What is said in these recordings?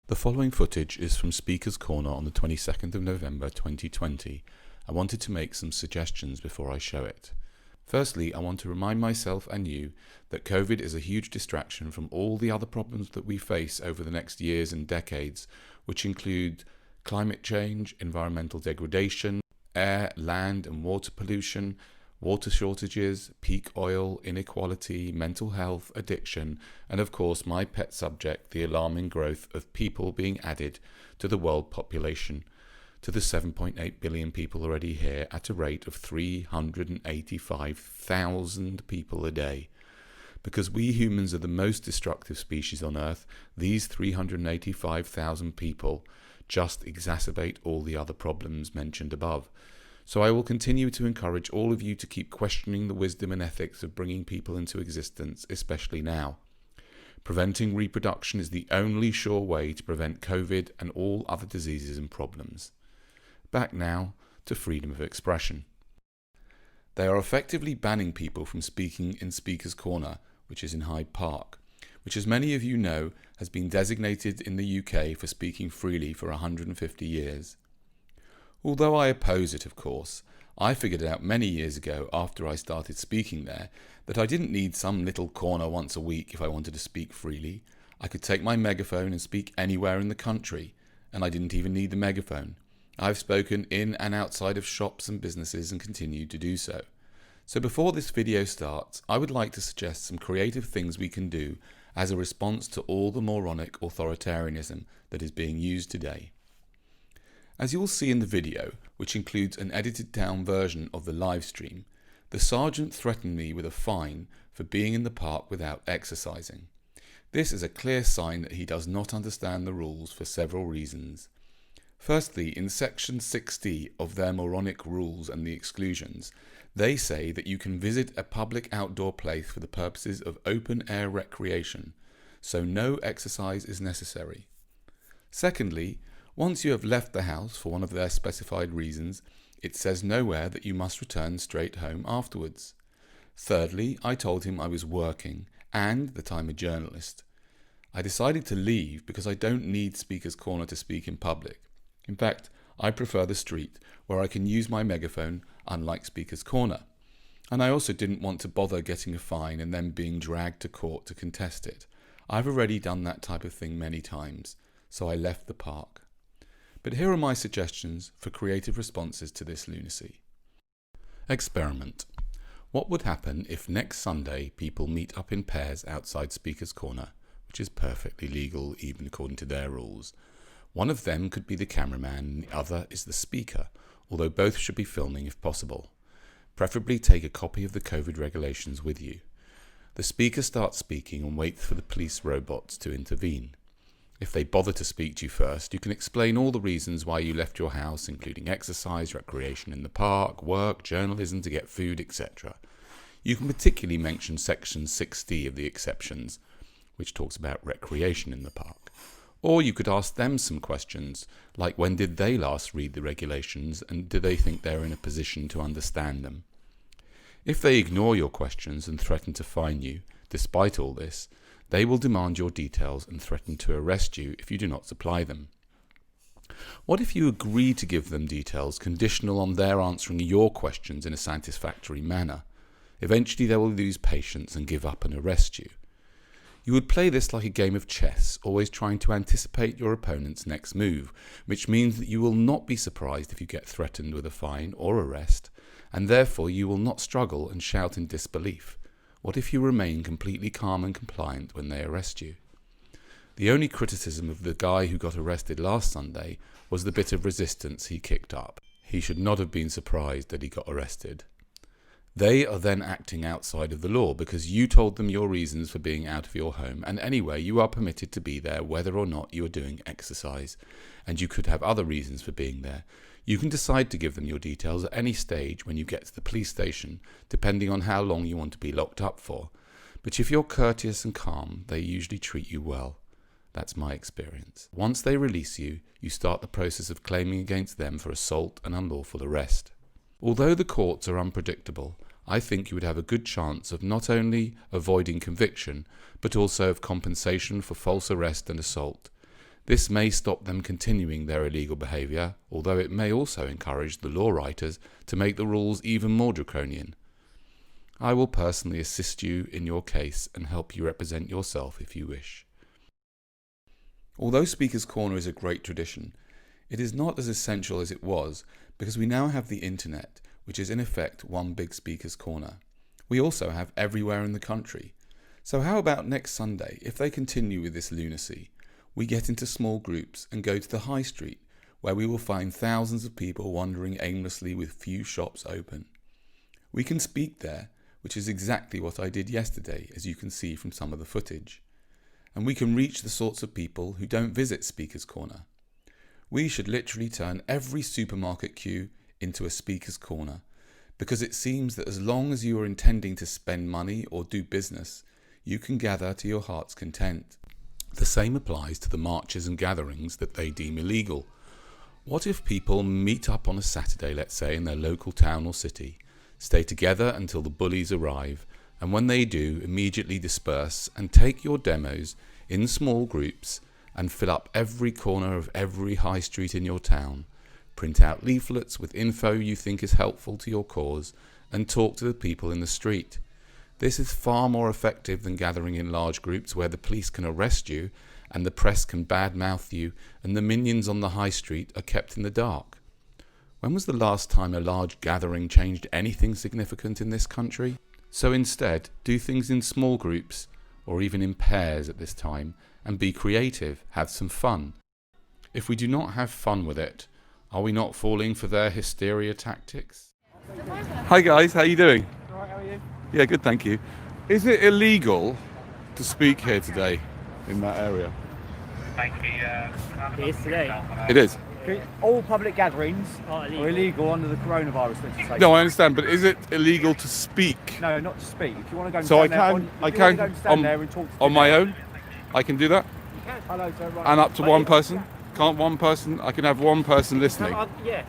The following footage is from Speaker's Corner on the 22nd of November 2020. I wanted to make some suggestions before I show it. Firstly, I want to remind myself and you that COVID is a huge distraction from all the other problems that we face over the next years and decades, which include climate change, environmental degradation, air, land and water pollution, water shortages, peak oil, inequality, mental health, addiction, and of course my pet subject, the alarming growth of people being added to the world population, to the 7.8 billion people already here at a rate of 385,000 people a day. Because we humans are the most destructive species on Earth, these 385,000 people just exacerbate all the other problems mentioned above. So I will continue to encourage all of you to keep questioning the wisdom and ethics of bringing people into existence, especially now. Preventing reproduction is the only sure way to prevent COVID and all other diseases and problems. Back now to freedom of expression. They are effectively banning people from speaking in Speaker's Corner, which is in Hyde Park, which, as many of you know, has been designated in the UK for speaking freely for 150 years. Although I oppose it, of course, I figured out many years ago after I started speaking there that I didn't need some little corner once a week if I wanted to speak freely. I could take my megaphone and speak anywhere in the country, and I didn't even need the megaphone. I've spoken in and outside of shops and businesses and continue to do so. So before this video starts, I would like to suggest some creative things we can do as a response to all the moronic authoritarianism that is being used today. As you will see in the video, which includes an edited down version of the live stream, the sergeant threatened me with a fine for being in the park without exercising. This is a clear sign that he does not understand the rules for several reasons. Firstly, in section 60 of their moronic rules and the exclusions, they say that you can visit a public outdoor place for the purposes of open air recreation, so no exercise is necessary. Secondly, once you have left the house for one of their specified reasons, it says nowhere that you must return straight home afterwards. Thirdly, I told him I was working and that I'm a journalist. I decided to leave because I don't need Speaker's Corner to speak in public. In fact, I prefer the street where I can use my megaphone, unlike Speaker's Corner. And I also didn't want to bother getting a fine and then being dragged to court to contest it. I've already done that type of thing many times, so I left the park. But here are my suggestions for creative responses to this lunacy. Experiment. What would happen if next Sunday people meet up in pairs outside Speaker's Corner, which is perfectly legal even according to their rules? One of them could be the cameraman and the other is the speaker, although both should be filming if possible. Preferably take a copy of the COVID regulations with you. The speaker starts speaking and waits for the police robots to intervene. If they bother to speak to you first, you can explain all the reasons why you left your house, including exercise, recreation in the park, work, journalism to get food, etc. You can particularly mention section 60 of the exceptions, which talks about recreation in the park. Or you could ask them some questions, like when did they last read the regulations and do they think they're in a position to understand them? If they ignore your questions and threaten to fine you, despite all this, they will demand your details and threaten to arrest you if you do not supply them. What if you agree to give them details conditional on their answering your questions in a satisfactory manner? Eventually they will lose patience and give up and arrest you. You would play this like a game of chess, always trying to anticipate your opponent's next move, which means that you will not be surprised if you get threatened with a fine or arrest, and therefore you will not struggle and shout in disbelief. What if you remain completely calm and compliant when they arrest you? The only criticism of the guy who got arrested last Sunday was the bit of resistance he kicked up. He should not have been surprised that he got arrested. They are then acting outside of the law because you told them your reasons for being out of your home, and anyway you are permitted to be there whether or not you are doing exercise, and you could have other reasons for being there. You can decide to give them your details at any stage when you get to the police station, depending on how long you want to be locked up for. But if you're courteous and calm, they usually treat you well. That's my experience. Once they release you, you start the process of claiming against them for assault and unlawful arrest. Although the courts are unpredictable, I think you would have a good chance of not only avoiding conviction, but also of compensation for false arrest and assault. This may stop them continuing their illegal behaviour, although it may also encourage the law writers to make the rules even more draconian. I will personally assist you in your case and help you represent yourself if you wish. Although Speaker's Corner is a great tradition, it is not as essential as it was because we now have the internet, which is in effect one big Speaker's Corner. We also have everywhere in the country. So how about next Sunday, if they continue with this lunacy, we get into small groups and go to the high street, where we will find thousands of people wandering aimlessly with few shops open. We can speak there, which is exactly what I did yesterday, as you can see from some of the footage. And we can reach the sorts of people who don't visit Speaker's Corner. We should literally turn every supermarket queue into a Speaker's Corner, because it seems that as long as you are intending to spend money or do business, you can gather to your heart's content. The same applies to the marches and gatherings that they deem illegal. What if people meet up on a Saturday, let's say, in their local town or city, stay together until the bullies arrive, and when they do, immediately disperse and take your demos in small groups and fill up every corner of every high street in your town, print out leaflets with info you think is helpful to your cause, and talk to the people in the street. This is far more effective than gathering in large groups where the police can arrest you and the press can badmouth you and the minions on the high street are kept in the dark. When was the last time a large gathering changed anything significant in this country? So instead, do things in small groups or even in pairs at this time and be creative, have some fun. If we do not have fun with it, are we not falling for their hysteria tactics? Hi guys, how you doing? Alright, how are you? Yeah, good, thank you. Is it illegal to speak here today in that area? It is today. It is. All public gatherings are illegal under the coronavirus legislation. No, I understand, but is it illegal to speak? No, not to speak. If you want to go and So I stand there, can, if you want to go and stand there and talk to on my people, own? I can do that? you can. Hello, sir, right. And up to But one if- person? Can't one person? I can have one person listening. Yeah,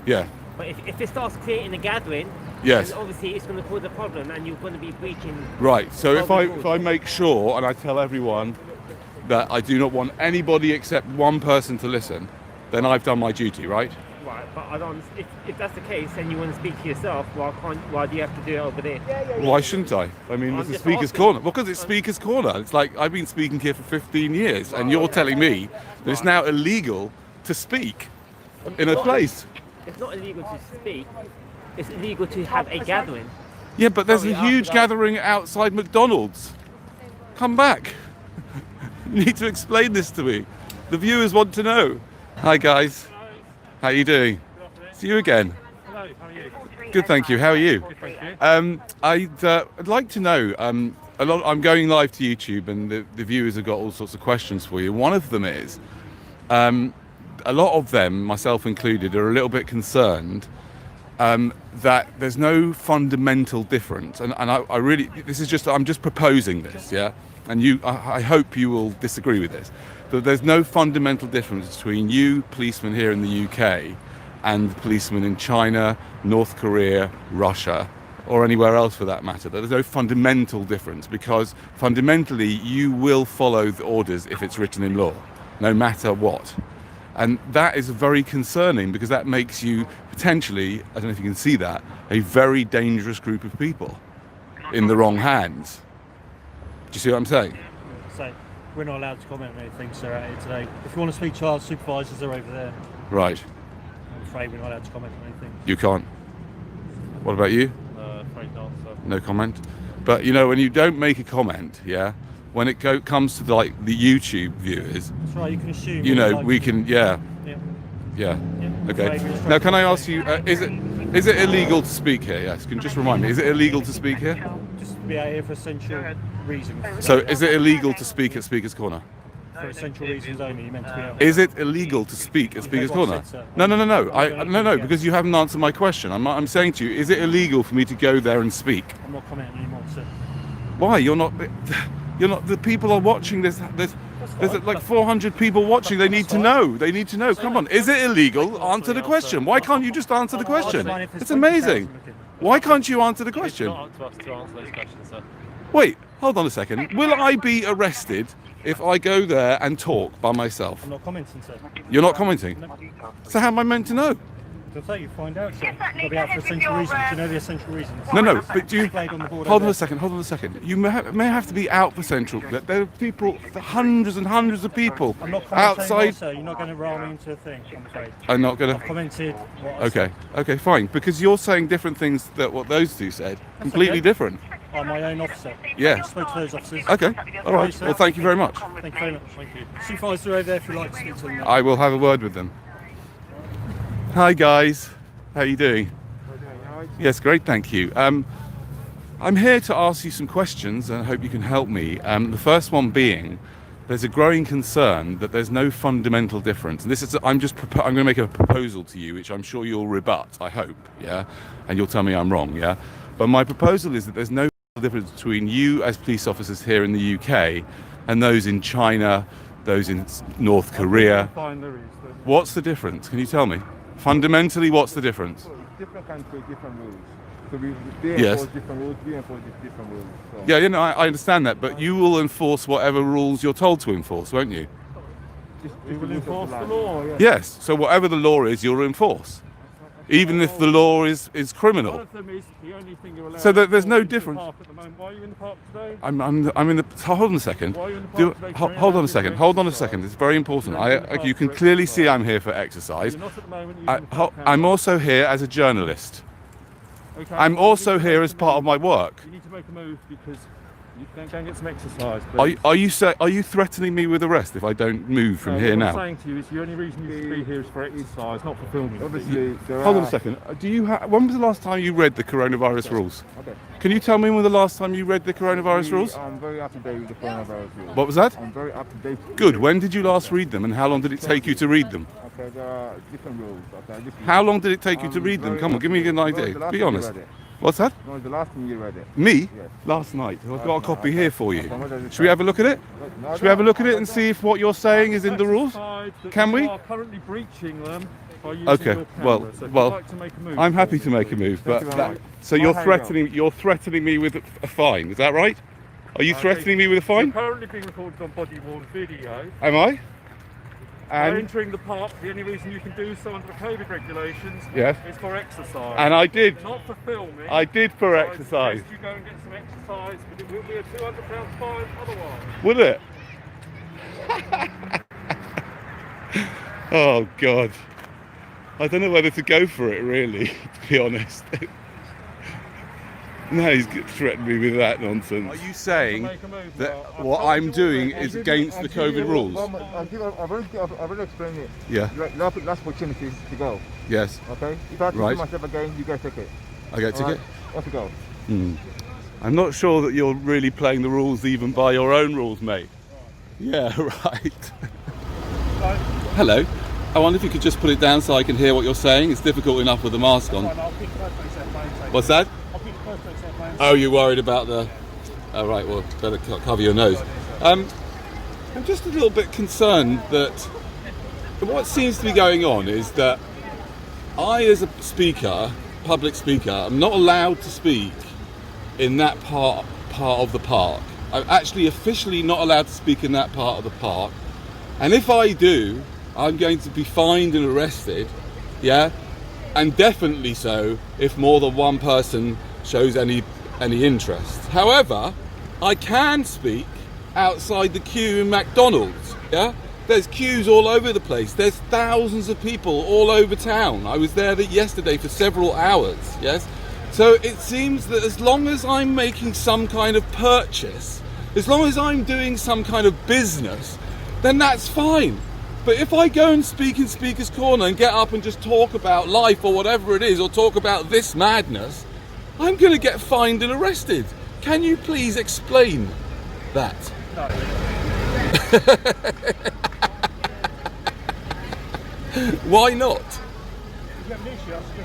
Yeah. but if it starts creating a gathering, Yes. then obviously it's going to cause a problem and you're going to be breaching. Right. So if Public I make sure and I tell everyone that I do not want anybody except one person to listen, then I've done my duty, right? Right, but I don't. If that's the case, and you want to speak to yourself, why do you have to do it over there? Why shouldn't I? I mean, I'm this is just Speaker's asking. Corner. Because it's Speaker's Corner. It's like I've been speaking here for 15 years, and you're telling me that it's now illegal to speak in a place. It's not illegal to speak. It's illegal to have a gathering. Yeah, but there's a Sorry, huge after that. gathering outside McDonald's. Come back. You need to explain this to me. The viewers want to know. Hi guys. How you doing? See you again. Hello, how are you? Good, thank you. How are you? I'd like to know. I'm going live to YouTube, and the viewers have got all sorts of questions for you. One of them is, a lot of them, myself included, are a little bit concerned that there's no fundamental difference, and I really, I'm just proposing this, yeah. And I hope you will disagree with this. That there's no fundamental difference between you policemen here in the UK and policemen in China, North Korea, Russia, or anywhere else for that matter. There's no fundamental difference because fundamentally you will follow the orders if it's written in law, no matter what. And that is very concerning because that makes you potentially, I don't know if you can see that, a very dangerous group of people in the wrong hands. Do you see what I'm saying? So we're not allowed to comment on anything, sir, out here today. If you want to speak to our supervisors, they're over there. Right. I'm afraid we're not allowed to comment on anything. You can't. What about you? Afraid not, sir. No comment. But you know, when you don't make a comment, yeah, when it comes to like the YouTube viewers, That's right, you can assume. you know, like- we can, yeah. Yeah. Yeah. Yeah. Okay. Afraid we're Now, can I instructed ask you, is it illegal to speak here? Yes. Can you just remind me? Is it illegal to speak here? Just to be out here for essential reasons. So, is it illegal to speak at Speaker's Corner? For essential reasons only, you're meant to be out. Is it illegal to speak at Speaker's what I Corner? said, sir. No. No, because you haven't answered my question. I'm saying to you, is it illegal for me to go there and speak? I'm not commenting anymore, sir. Why? You're not. The people are watching this. There's like 400 people watching. They need to know. They need to know. Come on. Is it illegal? Answer the question. Why can't you just answer the question? It's amazing. Why can't you answer the question? It's not up to us to answer those questions, sir. Wait, hold on a second. Will I be arrested if I go there and talk by myself? I'm not commenting, sir. You're not commenting? So how am I meant to know? I'll tell you, find out, sir. You've got to be out for essential reasons. Do you know the essential reasons? No, but do you... Displayed on the board Hold over on a second. You may have to be out for central. There are people, hundreds and hundreds of people I'm not commenting outside. anymore, sir. You're not going to roll me into a thing, I'm afraid. I'm not going I've to... commented what I said. Okay, fine. Because you're saying different things that what those two said. Completely okay. different. I'm my own officer. Yeah. I spoke to those officers. Okay, all right. sir. Well, thank you very much. Thank you very much. Thank you. Supervisor over there if you'd like to speak to them. I will have a word with them. Hi, guys. How are you doing? Yes, great, thank you. I'm here to ask you some questions and I hope you can help me. The first one being, there's a growing concern that there's no fundamental difference. And this is, I'm going to make a proposal to you, which I'm sure you'll rebut, I hope, yeah? And you'll tell me I'm wrong, yeah? But my proposal is that there's no difference between you as police officers here in the UK and those in China, those in North Korea. What's the difference? Can you tell me? Fundamentally, what's the difference? Different countries, different rules. So they Yes. enforce different rules, we enforce different rules. So. Yeah, you know, I understand that, but you will enforce whatever rules you're told to enforce, won't you? We will enforce the law. Yeah. Yes, so whatever the law is, you'll enforce. Even if the law is One criminal. of them is the only thing you're allowed. So there's no to do difference. Park at the moment. Why are you in the park today? I'm in the... Hold on a second. Why are you in the park today? Hold on a second. Hold on a second. It's very important. You can clearly see I'm here for exercise. You're not at the moment using the park I'm also here as a journalist. Okay, I'm well, you also need to here make as a part move. of my work. You need to make a move because you can go and get some exercise. Are you threatening me with arrest if I don't move from here What now? I'm saying to you is the only reason you should be here is for exercise, not for filming. Obviously, Hold on a second. When was the last time you read the coronavirus rules? Okay. Can you tell me when the last time you read the coronavirus rules? I'm very up to date with the coronavirus rules. What was that? I'm very up to date. Good. When did you last read them and how long did it take you to read them? Okay, there are different rules. Okay, How long did it take you to read them? Come on, give me an idea. Be honest. What's that? When was the last time you read it? Me? Yes. Last night. I've got a copy Okay. here for you. Okay, what does it Should we have a look at it? No, Should we have a look at it and see if what you're saying is in the rules? Can we? You are currently breaching them by using Okay, your camera. well, So if well, you'd like to make a move, I'm happy please. to make a move, but Thank you very much. so you're I'll hang up. threatening me with a fine. Is that right? Are you Okay. threatening me with a fine? You're currently being recorded on body-worn video. Am I? By And entering the park, the only reason you can do so under the COVID regulations Yes. is for exercise. I did. Not for filming. I did for So I exercise. suggest you go and get some exercise, but it will be a £200 fine otherwise. Would it? Oh God. I don't know whether to go for it really, to be honest. No, he's threatened me with that nonsense. Are you saying Make a move. that Well, I've what told I'm you doing already. is against the COVID rules? I've already explained it. Yeah. Last opportunity to go. Yes. Okay? If I Right. do myself again, you get a ticket. I get a ticket? Off you go. I'm not sure that you're really playing the rules even by your own rules, mate. Yeah, right. Hello. I wonder if you could just put it down so I can hear what you're saying. It's difficult enough with the mask on. What's that? Oh, you're worried about the... Oh, right, well, better cover your nose. I'm just a little bit concerned that what seems to be going on is that I, as a speaker, public speaker, I'm not allowed to speak in that part of the park. I'm actually officially not allowed to speak in that part of the park. And if I do, I'm going to be fined and arrested, yeah? And definitely so if more than one person shows any interest. However, I can speak outside the queue in McDonald's, yeah? There's queues all over the place. There's thousands of people all over town. I was there yesterday for several hours, yes? So it seems that as long as I'm making some kind of purchase, as long as I'm doing some kind of business, then that's fine. But if I go and speak in Speaker's Corner and get up and just talk about life or whatever it is, or talk about this madness, I'm going to get fined and arrested. Can you please explain that? No. Why not?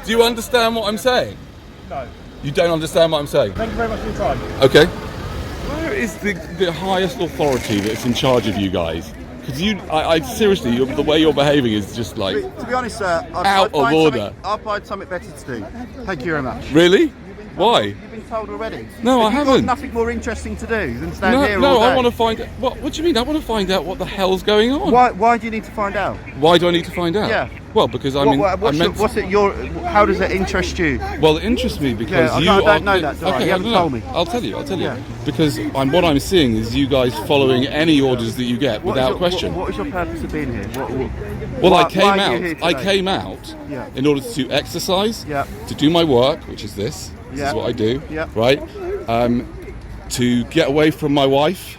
Do you understand what I'm saying? No. You don't understand what I'm saying? Thank you very much for your time. Okay. Where is the highest authority that's in charge of you guys? Because I seriously, the way you're behaving is just like... To be honest, sir, Out of order. I'll find something better to do. Thank you very much. Really? Why? You've been told already. No, I Have you haven't. got nothing more interesting to do than stand here No, all day? I want to find. What do you mean? I want to find out what the hell's going on. Why do you need to find out? Why do I need to find out? Yeah. Well, because How does it interest you? Well, it interests me because Yeah, you I are. don't know that, do I? Okay, You haven't no. told me. I'll tell you. Yeah. Because what I'm seeing is you guys following any orders that you get without question. What is your purpose of being here? Well, why I came are you here out. I today? came out Yeah. in order to exercise, Yeah. to do my work, which is this. This Yeah. is what I do. Yeah. Right. To get away from my wife.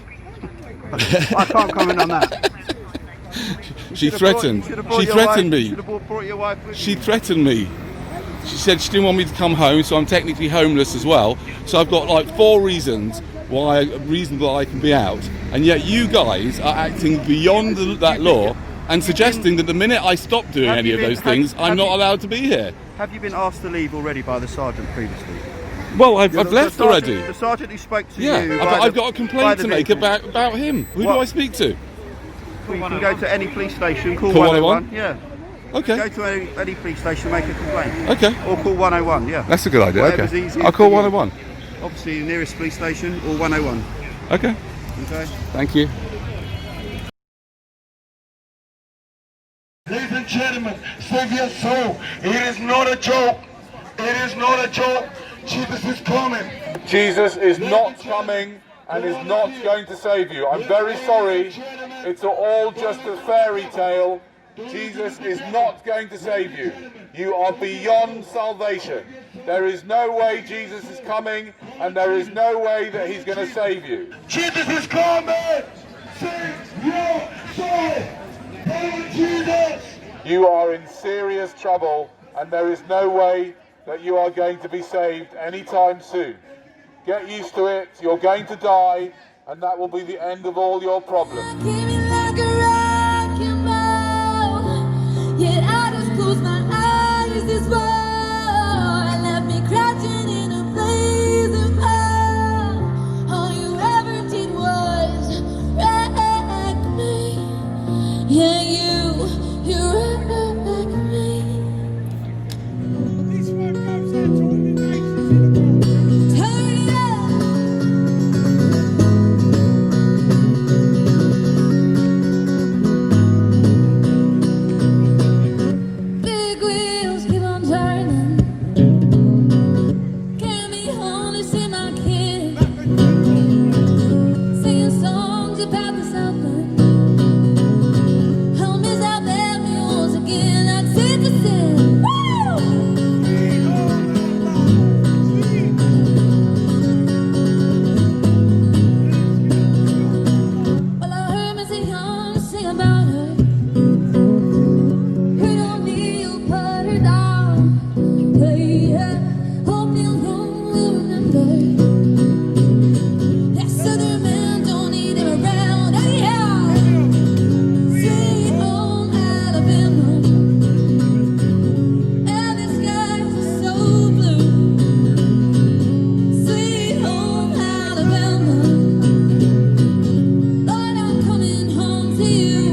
I can't comment on that. She threatened. She threatened me. Should have brought your wife with She you. threatened me. She said she didn't want me to come home, so I'm technically homeless as well. So I've got like 4 reasons why I can be out, and yet you guys are acting beyond that law and suggesting that the minute I stop doing Have any you of been- those have- things, I'm have not you- allowed to be here. Have you been asked to leave already by the sergeant previously? Well, I've The left sergeant- already. The sergeant who spoke to Yeah, you. I've got a complaint to make vehicle. about him. Who do What? I speak to? Well, you can go to any police station, call Call 101. 101? Yeah. Go Okay. to any police station, make a complaint. Okay. Or call 101. Yeah. That's a good idea. Whatever's Okay. easiest I'll call for you. 101. Obviously, the nearest police station or 101. Okay. Okay. Thank you. Ladies and gentlemen, save your soul. It is not a joke. It is not a joke. Jesus is coming. Jesus is not coming and is not going to save you. I'm very sorry. It's all just a fairy tale. Jesus is not going to save you. You are beyond salvation. There is no way Jesus is coming, and there is no way that he's going to save you. Jesus is coming. Save your soul. Follow Jesus. You are in serious trouble, and there is no way that you are going to be saved anytime soon. Get used to it. You're going to die, and that will be the end of all your problems. Yet I just close my eyes as well and left me crouching in a blaze of hell. All you ever did was wreck me. Yeah, you wrecked me. This one goes out to all the nations. Turn it up. Big wheels keep on turning. Carry me home to see my kids. Singing songs about the Southland. Homies out there me once again. I'd sit to sit. Woo! Well, I heard Missy Young sing about her. Heard old Neil put her down. Hey, hope Neil Young will remember that Southern man don't need him around. Anyhow, sweet home Alabama, and the skies are so blue. Sweet home Alabama, Lord, I'm coming home to you.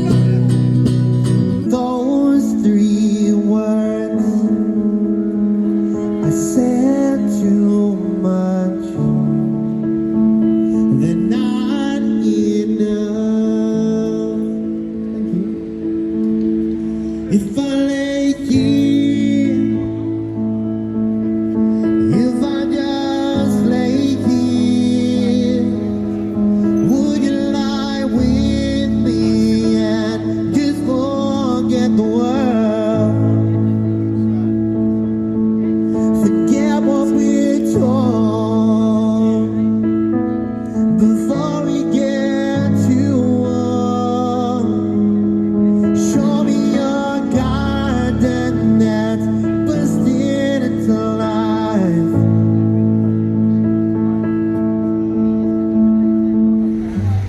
Those 3 words I said too much. They're not enough. Thank you. If I lay here, if I just lay here, would you lie with me and just forget the world? Forget what we're told before we get too old. Show me your garden that's bursting into life.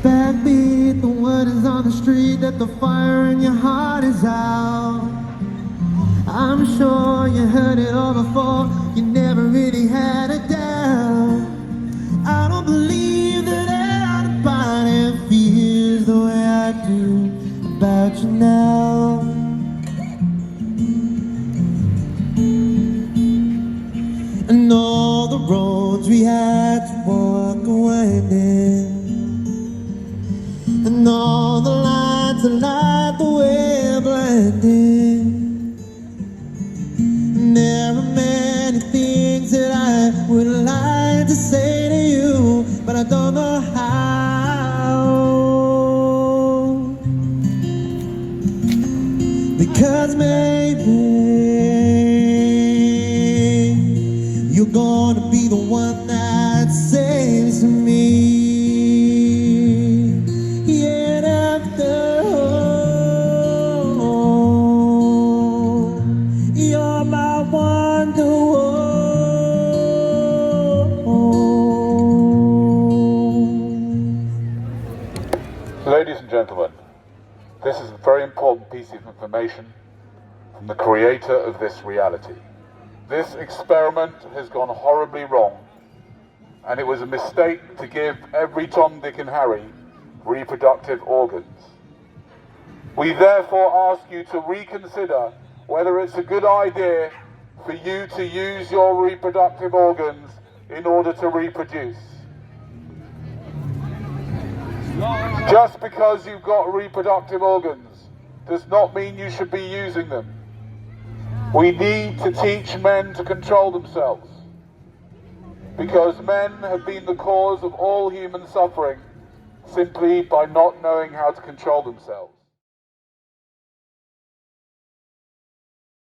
Backbeat, the word is on the street that the fire in your heart is out. I'm sure you heard it all before, you never really had a doubt. I don't believe that anybody feels the way I do about you now. And all the roads Because maybe you're gonna be the one that saves me. Yet after all, you're my wonderwall. Ladies and gentlemen, this is a very important piece of information from the creator of this reality. This experiment has gone horribly wrong, and it was a mistake to give every Tom, Dick and Harry reproductive organs. We therefore ask you to reconsider whether it's a good idea for you to use your reproductive organs in order to reproduce. Just because you've got reproductive organs does not mean you should be using them. We need to teach men to control themselves, because men have been the cause of all human suffering simply by not knowing how to control themselves.